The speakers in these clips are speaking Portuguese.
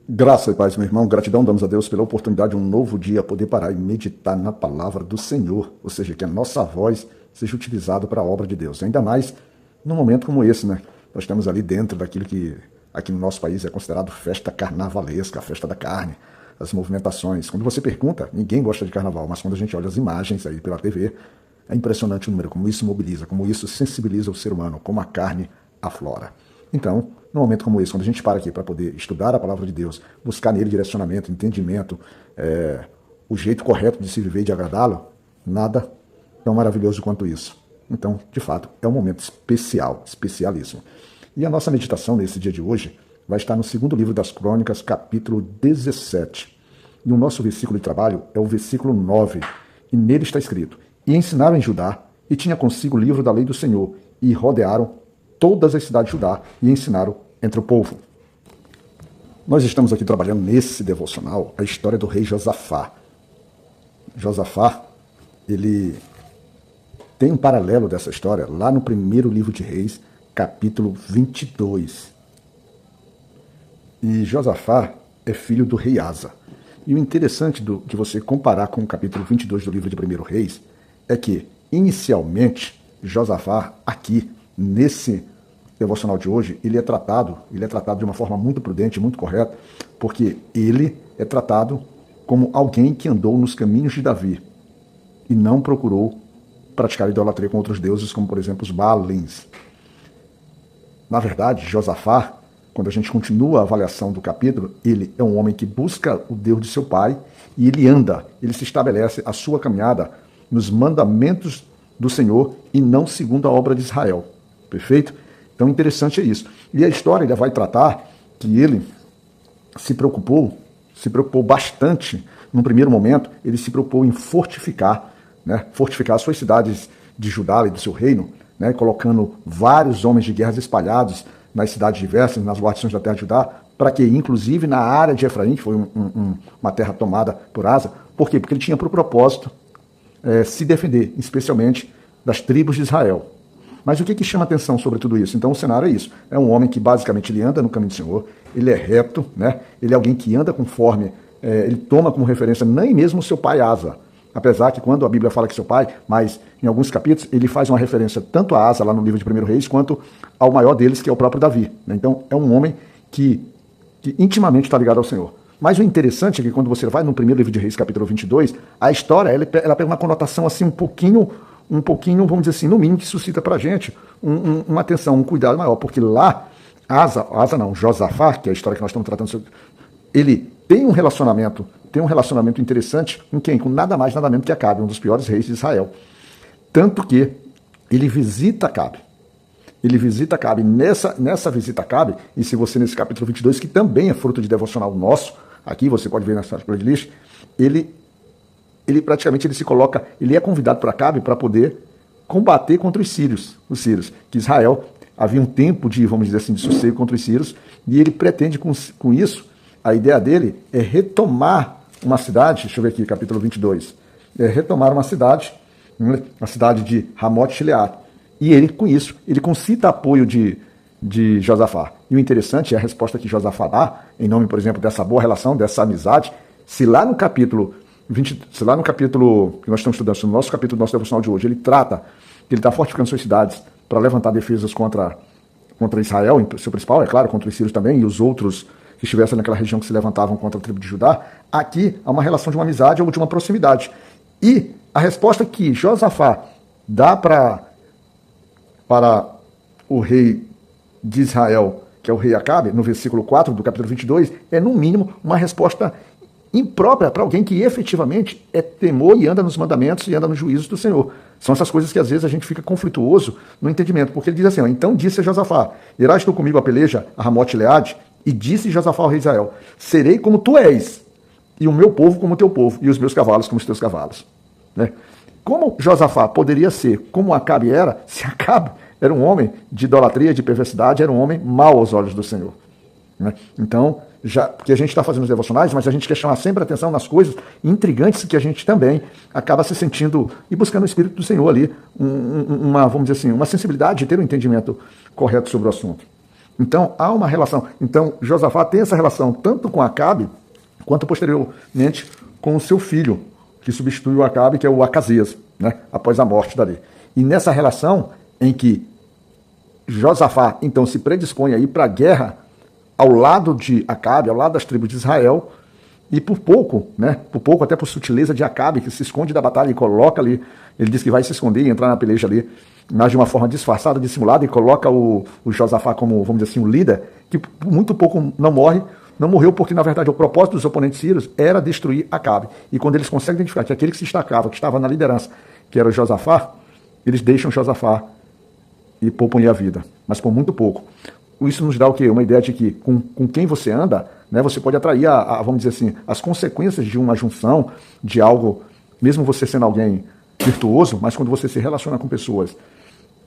Graça e paz, meu irmão. Gratidão damos a Deus pela oportunidade de um novo dia poder parar e meditar na palavra do Senhor. Ou seja, que a nossa voz seja utilizada para a obra de Deus. Ainda mais num momento como esse, né? Nós estamos ali dentro daquilo que aqui no nosso país é considerado festa carnavalesca, a festa da carne, as movimentações. Quando você pergunta, ninguém gosta de carnaval, mas quando a gente olha as imagens aí pela TV, é impressionante o número, como isso mobiliza, como isso sensibiliza o ser humano, como a carne aflora. Então, num momento como esse, quando a gente para aqui para poder estudar a palavra de Deus, buscar nele direcionamento, entendimento, o jeito correto de se viver e de agradá-lo, nada tão maravilhoso quanto isso. Então, de fato, é um momento especial, especialíssimo. E a nossa meditação nesse dia de hoje vai estar no segundo livro das Crônicas, capítulo 17. E o nosso versículo de trabalho é o versículo 9. E nele está escrito: E ensinaram em Judá, e tinha consigo o livro da lei do Senhor, e rodearam todas as cidades de Judá, e ensinaram entre o povo. Nós estamos aqui trabalhando nesse devocional a história do rei Josafá. Josafá, ele tem um paralelo dessa história lá no primeiro livro de Reis, capítulo 22. E Josafá é filho do rei Asa. E o interessante de você comparar com o capítulo 22 do livro de 1 Reis é que, inicialmente, Josafá, aqui, nesse devocional de hoje, ele é tratado de uma forma muito prudente, muito correta, porque ele é tratado como alguém que andou nos caminhos de Davi e não procurou praticar idolatria com outros deuses, como, por exemplo, os Baalins. Na verdade, Josafá, quando a gente continua a avaliação do capítulo, ele é um homem que busca o Deus de seu pai e ele se estabelece a sua caminhada nos mandamentos do Senhor e não segundo a obra de Israel. Perfeito? Então, interessante é isso. E a história vai tratar que ele se preocupou bastante. Num primeiro momento, ele se preocupou em fortificar as suas cidades de Judá e do seu reino, né, colocando vários homens de guerras espalhados nas cidades diversas, nas guarnições da terra de Judá, para que, inclusive, na área de Efraim, que foi uma terra tomada por Asa, por quê? Porque ele tinha por propósito se defender, especialmente das tribos de Israel. Mas o que chama atenção sobre tudo isso? Então o cenário é isso. É um homem que basicamente ele anda no caminho do Senhor, ele é reto, né? Ele é alguém que anda conforme, ele toma como referência nem mesmo o seu pai Asa. Apesar que quando a Bíblia fala que seu pai, mas em alguns capítulos ele faz uma referência tanto a Asa lá no livro de 1 Reis, quanto ao maior deles, que é o próprio Davi. Né? Então é um homem que intimamente está ligado ao Senhor. Mas o interessante é que quando você vai no primeiro livro de Reis, capítulo 22, a história ela pega uma conotação assim um pouquinho, vamos dizer assim, no mínimo, que suscita pra gente uma atenção, um cuidado maior, porque lá, Josafá, que é a história que nós estamos tratando sobre, ele tem um relacionamento interessante com quem? Com nada mais, nada menos que Acabe, um dos piores reis de Israel. Tanto que ele visita Acabe. Nessa visita a Acabe, e se você nesse capítulo 22, que também é fruto de devocional nosso, aqui você pode ver nessa playlist, ele praticamente se coloca, ele é convidado por Acabe para poder combater contra os sírios, que Israel havia um tempo de, vamos dizer assim, de sossego contra os sírios, e ele pretende com isso, a ideia dele é retomar uma cidade, deixa eu ver aqui, capítulo 22, retomar uma cidade, a cidade de Ramot-Gilead, e ele, com isso, ele concita apoio de Josafá. E o interessante é a resposta que Josafá dá, em nome, por exemplo, dessa boa relação, dessa amizade, se lá no capítulo que nós estamos estudando, no nosso capítulo do nosso devocional de hoje, ele trata que ele está fortificando suas cidades para levantar defesas contra Israel, seu principal, é claro, contra os sírios também, e os outros que estivessem naquela região que se levantavam contra a tribo de Judá. Aqui há uma relação de uma amizade ou de uma proximidade. E a resposta que Josafá dá para o rei de Israel, que é o rei Acabe, no versículo 4 do capítulo 22, é no mínimo uma resposta imprópria para alguém que efetivamente é temor e anda nos mandamentos e anda nos juízos do Senhor. São essas coisas que às vezes a gente fica conflituoso no entendimento, porque ele diz assim, então disse a Josafá, irás tu comigo a peleja a Ramot-Gilead? E disse Josafá ao rei de Israel, serei como tu és, e o meu povo como o teu povo, e os meus cavalos como os teus cavalos. Né? Como Josafá poderia ser como Acabe era, se Acabe era um homem de idolatria, de perversidade, era um homem mau aos olhos do Senhor. Né? Então, porque a gente está fazendo os devocionais, mas a gente quer chamar sempre a atenção nas coisas intrigantes que a gente também acaba se sentindo e buscando o Espírito do Senhor ali, vamos dizer assim, uma sensibilidade de ter um entendimento correto sobre o assunto. Então, há uma relação. Então, Josafá tem essa relação tanto com Acabe, quanto posteriormente com o seu filho, que substituiu Acabe, que é o Acasias, né, após a morte dali. E nessa relação em que Josafá, então, se predispõe a ir para a guerra ao lado de Acabe, ao lado das tribos de Israel, e por pouco, até por sutileza de Acabe, que se esconde da batalha e coloca ali, ele diz que vai se esconder e entrar na peleja ali, mas de uma forma disfarçada, dissimulada, e coloca o Josafá como, vamos dizer assim, um líder, que por muito pouco não morreu porque, na verdade, o propósito dos oponentes sírios era destruir Acabe. E quando eles conseguem identificar que aquele que se destacava, que estava na liderança, que era o Josafá, eles deixam Josafá e poupam-lhe a vida, mas por muito pouco. Isso nos dá o quê? Uma ideia de que com quem você anda, né, você pode atrair, vamos dizer assim, as consequências de uma junção, de algo, mesmo você sendo alguém virtuoso, mas quando você se relaciona com pessoas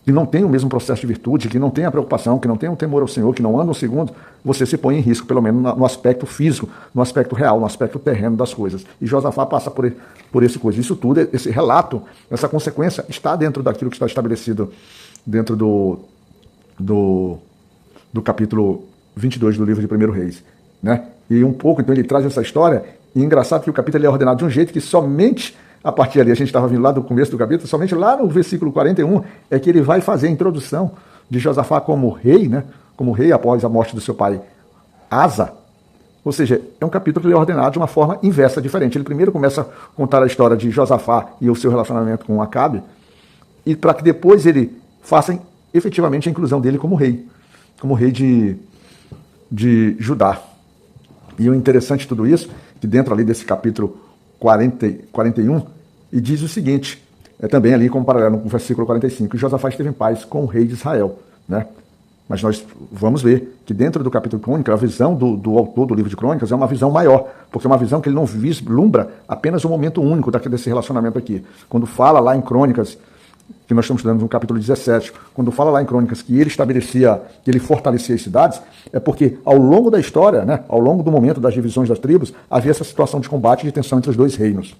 que não têm o mesmo processo de virtude, que não têm a preocupação, que não têm o temor ao Senhor, que não andam segundo, você se põe em risco, pelo menos no aspecto físico, no aspecto real, no aspecto terreno das coisas. E Josafá passa por esse coisa. Isso tudo, esse relato, essa consequência, está dentro daquilo que está estabelecido dentro do capítulo 22 do livro de 1 Reis, né? E um pouco, então, ele traz essa história, e é engraçado que o capítulo é ordenado de um jeito que somente a partir ali, a gente estava vindo lá do começo do capítulo, somente lá no versículo 41 é que ele vai fazer a introdução de Josafá como rei, né? Como rei após a morte do seu pai Asa. Ou seja, é um capítulo que ele é ordenado de uma forma inversa, diferente. Ele primeiro começa a contar a história de Josafá e o seu relacionamento com Acabe, e para que depois ele faça efetivamente a inclusão dele como rei de Judá. E o interessante de tudo isso, que dentro ali desse capítulo 41, e diz o seguinte, também ali como paralelo com o versículo 45, que Josafá esteve em paz com o rei de Israel, né? Mas nós vamos ver que dentro do capítulo Crônica, a visão do autor do livro de Crônicas é uma visão maior, porque é uma visão que ele não vislumbra apenas um momento único desse relacionamento aqui. Quando fala lá em Crônicas, que nós estamos estudando no capítulo 17, quando fala lá em Crônicas que ele estabelecia, que ele fortalecia as cidades, é porque ao longo da história, né, ao longo do momento das divisões das tribos, havia essa situação de combate e de tensão entre os dois reinos.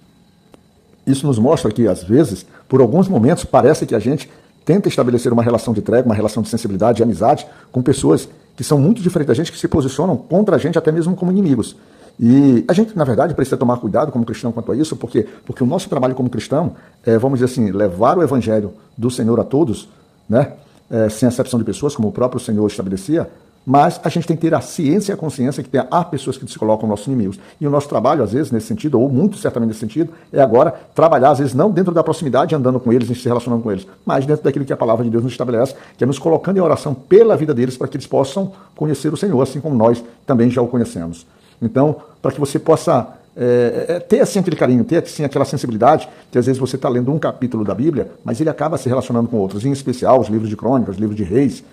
Isso nos mostra que, às vezes, por alguns momentos, parece que a gente tenta estabelecer uma relação de trégua, uma relação de sensibilidade e amizade com pessoas que são muito diferentes da gente, que se posicionam contra a gente até mesmo como inimigos. E a gente, na verdade, precisa tomar cuidado como cristão quanto a isso, porque o nosso trabalho como cristão é, vamos dizer assim, levar o evangelho do Senhor a todos, né, sem exceção de pessoas, como o próprio Senhor estabelecia, mas a gente tem que ter a ciência e a consciência que há pessoas que se colocam nossos inimigos. E o nosso trabalho, às vezes, nesse sentido, ou muito certamente nesse sentido, é agora trabalhar, às vezes, não dentro da proximidade, andando com eles, se relacionando com eles, mas dentro daquilo que a palavra de Deus nos estabelece, que é nos colocando em oração pela vida deles, para que eles possam conhecer o Senhor, assim como nós também já o conhecemos. Então, para que você possa ter assim aquele carinho, ter assim aquela sensibilidade, que às vezes você está lendo um capítulo da Bíblia, mas ele acaba se relacionando com outros, em especial os livros de Crônicas, os livros de Reis,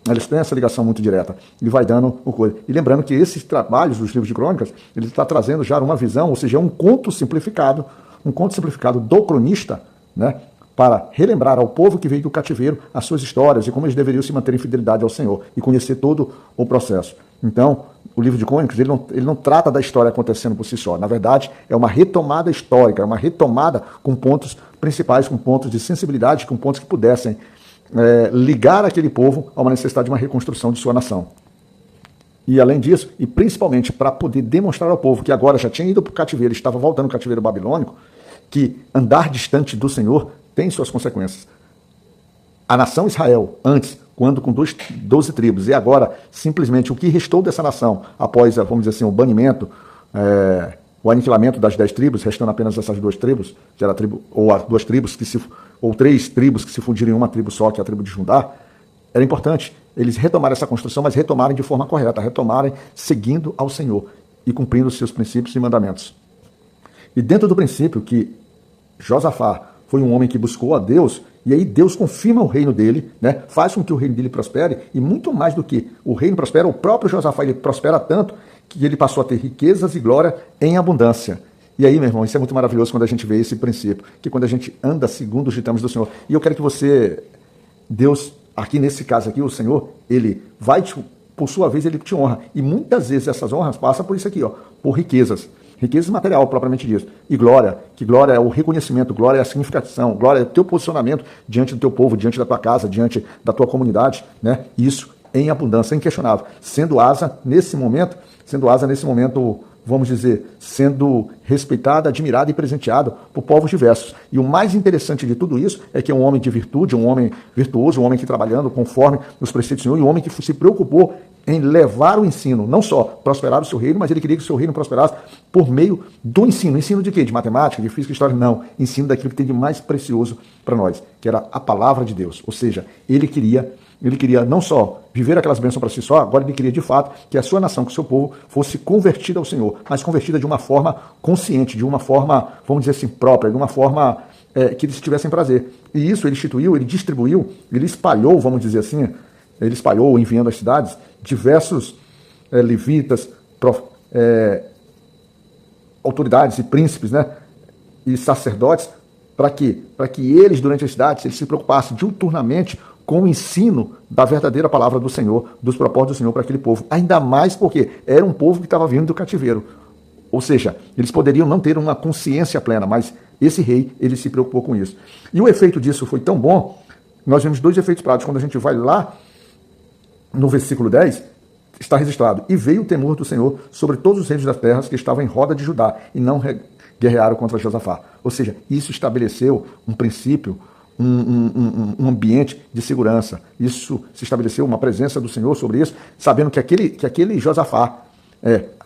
eles têm essa ligação muito direta, e vai dando o coisa. E lembrando que esses trabalhos dos livros de Crônicas, ele está trazendo já uma visão, ou seja, um conto simplificado do cronista, né, para relembrar ao povo que veio do cativeiro as suas histórias e como eles deveriam se manter em fidelidade ao Senhor e conhecer todo o processo. Então, o livro de Crônicas, ele não trata da história acontecendo por si só. Na verdade, é uma retomada histórica, é uma retomada com pontos principais, com pontos de sensibilidade, com pontos que pudessem ligar aquele povo a uma necessidade de uma reconstrução de sua nação. E além disso, e principalmente para poder demonstrar ao povo que agora já tinha ido para o cativeiro, estava voltando ao cativeiro babilônico, que andar distante do Senhor tem suas consequências. A nação Israel, antes, quando com 12 tribos, e agora, simplesmente, o que restou dessa nação, após, vamos dizer assim, o banimento, o aniquilamento das 10 tribos, restando apenas essas 2 tribos, que era a tribo, ou as 2 tribos, ou 3 tribos que se fundiram em uma tribo só, que é a tribo de Judá, era importante eles retomarem essa construção, mas retomarem de forma correta, retomarem seguindo ao Senhor e cumprindo os seus princípios e mandamentos. E dentro do princípio que Josafá foi um homem que buscou a Deus, e aí Deus confirma o reino dele, né? Faz com que o reino dele prospere, e muito mais do que o reino prospera, o próprio Josafá ele prospera tanto que ele passou a ter riquezas e glória em abundância. E aí, meu irmão, isso é muito maravilhoso quando a gente vê esse princípio, que quando a gente anda segundo os ditames do Senhor, e eu quero que você, Deus, aqui nesse caso aqui, o Senhor, ele vai, por sua vez, ele te honra, e muitas vezes essas honras passam por isso aqui, ó, por riquezas. Riqueza material, propriamente disso. E glória, que glória é o reconhecimento, glória é a significação, glória é o teu posicionamento diante do teu povo, diante da tua casa, diante da tua comunidade, né? Isso em abundância, inquestionável. Sendo Asa, nesse momento, vamos dizer, sendo respeitada, admirada e presenteada por povos diversos. E o mais interessante de tudo isso é que é um homem de virtude, um homem virtuoso, um homem que trabalhando conforme os preceitos do Senhor, e um homem que se preocupou em levar o ensino, não só prosperar o seu reino, mas ele queria que o seu reino prosperasse por meio do ensino. Ensino de quê? De matemática, de física, de história? Não. Ensino daquilo que tem de mais precioso para nós, que era a palavra de Deus. Ou seja, ele queria não só viver aquelas bênçãos para si só, agora ele queria de fato que a sua nação, que o seu povo fosse convertida ao Senhor, mas convertida de uma forma consciente, de uma forma, vamos dizer assim, própria, de uma forma que eles tivessem prazer. E isso ele instituiu, ele distribuiu, ele espalhou, vamos dizer assim, ele espalhou, enviando às cidades, diversos levitas, autoridades e príncipes, né, e sacerdotes, para quê? Para que eles, durante as cidades, eles se preocupassem diuturnamente com o ensino da verdadeira palavra do Senhor, dos propósitos do Senhor para aquele povo. Ainda mais porque era um povo que estava vindo do cativeiro. Ou seja, eles poderiam não ter uma consciência plena, mas esse rei, ele se preocupou com isso. E o efeito disso foi tão bom, nós vemos dois efeitos práticos. Quando a gente vai lá no versículo 10, está registrado: e veio o temor do Senhor sobre todos os reis das terras que estavam em roda de Judá, e não guerrearam contra Josafá. Ou seja, isso estabeleceu um princípio, um ambiente de segurança. Isso se estabeleceu uma presença do Senhor sobre isso, sabendo que aquele Josafá,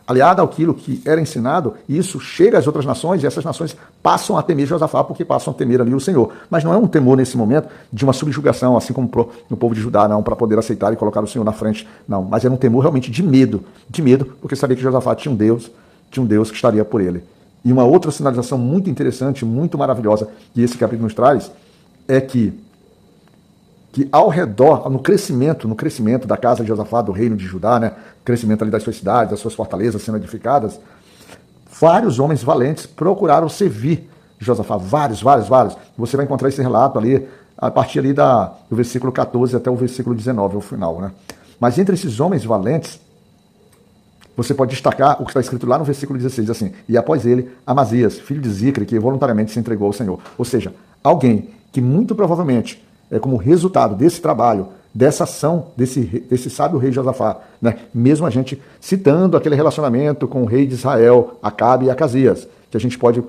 aliado àquilo que era ensinado, isso chega às outras nações, e essas nações passam a temer Josafá, porque passam a temer ali o Senhor. Mas não é um temor nesse momento de uma subjugação, assim como no povo de Judá, não, para poder aceitar e colocar o Senhor na frente, não. Mas era um temor realmente de medo, porque sabia que Josafá tinha um Deus que estaria por ele. E uma outra sinalização muito interessante, muito maravilhosa, que esse capítulo nos traz, é que ao redor, no crescimento da casa de Josafá, do reino de Judá, né, crescimento ali das suas cidades, das suas fortalezas sendo edificadas, vários homens valentes procuraram servir Josafá, vários. Você vai encontrar esse relato ali, a partir ali do versículo 14 até o versículo 19, ao final, né? Mas entre esses homens valentes, você pode destacar o que está escrito lá no versículo 16, assim: e após ele, Amazias, filho de Zicre, que voluntariamente se entregou ao Senhor. Ou seja, alguém que muito provavelmente, como resultado desse trabalho, dessa ação, desse sábio rei Josafá, né? Mesmo a gente citando aquele relacionamento com o rei de Israel, Acabe e Acasias, que a gente pode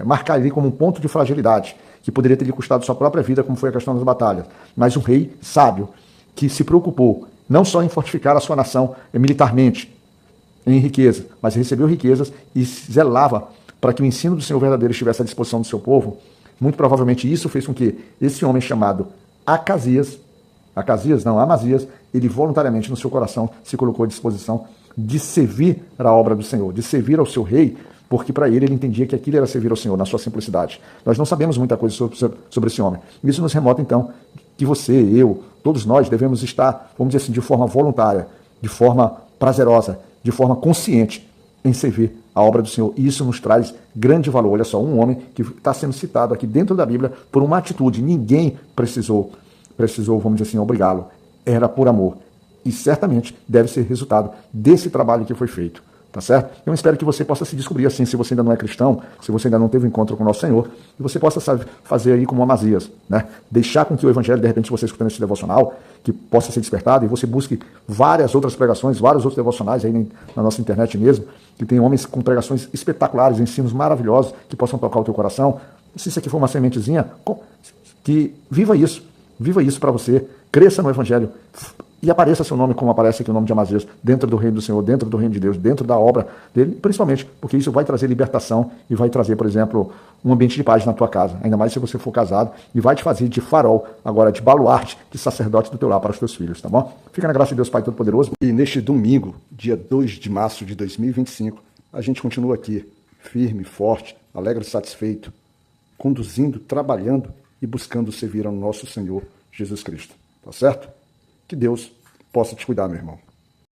marcar ali como um ponto de fragilidade, que poderia ter lhe custado sua própria vida, como foi a questão das batalhas. Mas um rei sábio, que se preocupou não só em fortificar a sua nação militarmente, em riqueza, mas recebeu riquezas e zelava para que o ensino do Senhor verdadeiro estivesse à disposição do seu povo. Muito provavelmente isso fez com que esse homem chamado Amazias, ele voluntariamente no seu coração se colocou à disposição de servir a obra do Senhor, de servir ao seu rei, porque para ele entendia que aquilo era servir ao Senhor, na sua simplicidade. Nós não sabemos muita coisa sobre esse homem. Isso nos remota, então, que você, eu, todos nós devemos estar, vamos dizer assim, de forma voluntária, de forma prazerosa, de forma consciente em servir a obra do Senhor. E isso nos traz grande valor. Olha só, um homem que está sendo citado aqui dentro da Bíblia por uma atitude. Ninguém precisou, vamos dizer assim, obrigá-lo. Era por amor. E certamente deve ser resultado desse trabalho que foi feito. Tá certo? Eu espero que você possa se descobrir assim, se você ainda não é cristão, se você ainda não teve um encontro com o nosso Senhor, e você possa fazer aí como Amazias, né? Deixar com que o Evangelho, de repente, você escutando esse devocional, que possa ser despertado, e você busque várias outras pregações, vários outros devocionais aí na nossa internet mesmo, que tem homens com pregações espetaculares, ensinos maravilhosos, que possam tocar o teu coração. Se isso aqui for uma sementezinha, que viva isso para você, cresça no Evangelho, e apareça seu nome como aparece aqui o nome de Amazias, dentro do reino do Senhor, dentro do reino de Deus, dentro da obra dele, principalmente porque isso vai trazer libertação e vai trazer, por exemplo, um ambiente de paz na tua casa, ainda mais se você for casado, e vai te fazer de farol, agora de baluarte, de sacerdote do teu lar para os teus filhos, tá bom? Fica na graça de Deus Pai Todo-Poderoso. E neste domingo, dia 2 de março de 2025, a gente continua aqui, firme, forte, alegre e satisfeito, conduzindo, trabalhando e buscando servir ao nosso Senhor Jesus Cristo, tá certo? Que Deus possa te cuidar, meu irmão.